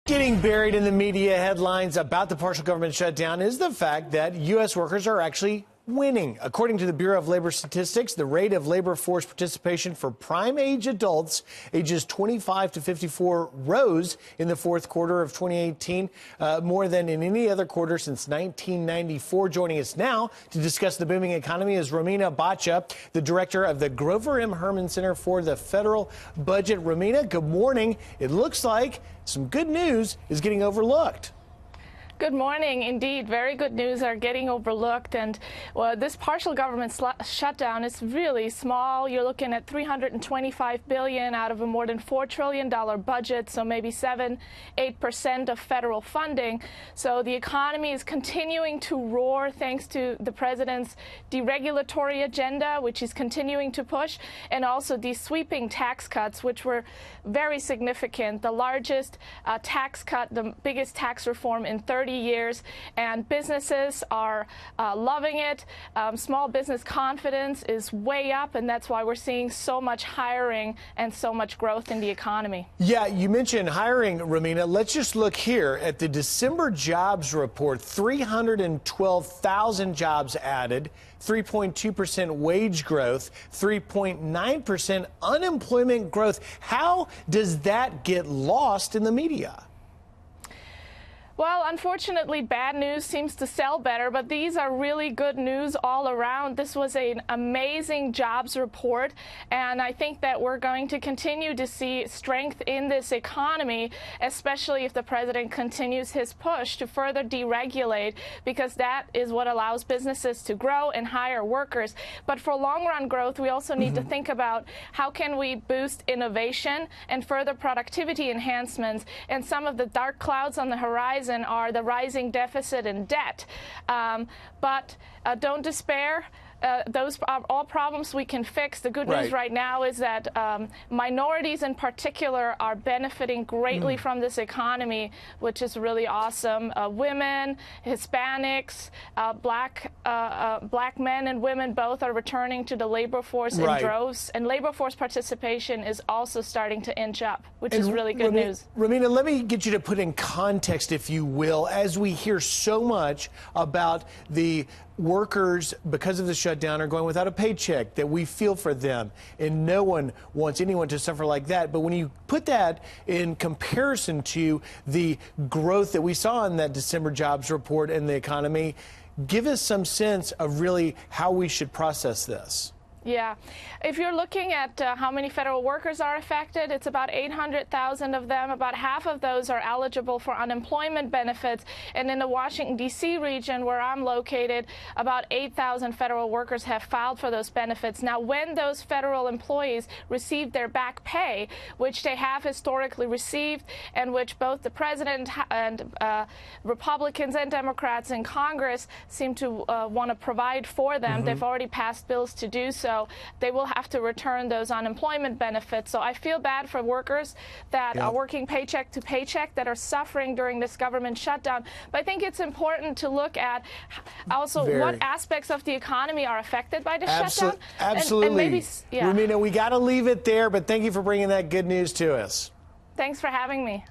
Getting buried in the media headlines about the partial government shutdown is the fact that U.S. workers are actually winning. According to the Bureau of Labor Statistics, the rate of labor force participation for prime age adults ages 25 to 54 rose in the fourth quarter of 2018, more than in any other quarter since 1994. Joining us now to discuss the booming economy is Romina Bacha, the director of the Grover M. Herman Center for the Federal Budget. Romina, good morning. It looks like some good news is getting overlooked. Good morning. Indeed, very good news are getting overlooked. And this partial government shutdown is really small. You're looking at $325 billion out of a more than $4 trillion budget, so maybe 7–8% of federal funding. So the economy is continuing to roar thanks to the president's deregulatory agenda, which he's continuing to push, and also these sweeping tax cuts, which were very significant. The largest tax cut, the biggest tax reform in 30 years, and businesses are loving it. Small business confidence is way up, and that's why we're seeing so much hiring and so much growth in the economy. Yeah, you mentioned hiring, Romina. Let's just look here at the December jobs report. 312,000 jobs added, 3.2% wage growth, 3.9% unemployment growth. How does that get lost in the media? Well, unfortunately, bad news seems to sell better, but these are really good news all around. This was an amazing jobs report, and I think that we're going to continue to see strength in this economy, especially if the president continues his push to further deregulate, because that is what allows businesses to grow and hire workers. But for long-run growth, we also need to think about how can we boost innovation and further productivity enhancements, and some of the dark clouds on the horizon are the rising deficit and debt. But don't despair. Those are all problems we can fix. The good news right now is that minorities in particular are benefiting greatly from this economy, which is really awesome. Women, Hispanics, black men and women both are returning to the labor force in droves, and labor force participation is also starting to inch up, which is really good news. Romina, let me get you to put in context, if you will, as we hear so much about the workers, because of the shutdown, are going without a paycheck, that we feel for them, and no one wants anyone to suffer like that. But when you put that in comparison to the growth that we saw in that December jobs report and the economy, give us some sense of really how we should process this. Yeah. If you're looking at how many federal workers are affected, it's about 800,000 of them. About half of those are eligible for unemployment benefits. And in the Washington, D.C. region, where I'm located, about 8,000 federal workers have filed for those benefits. Now, when those federal employees receive their back pay, which they have historically received, and which both the president and Republicans and Democrats in Congress seem to want to provide for them, they've already passed bills to do so. They will have to return those unemployment benefits. So I feel bad for workers that are working paycheck to paycheck, that are suffering during this government shutdown. But I think it's important to look at also what aspects of the economy are affected by the shutdown. Absolutely. And maybe, Romina, we got to leave it there, but thank you for bringing that good news to us. Thanks for having me.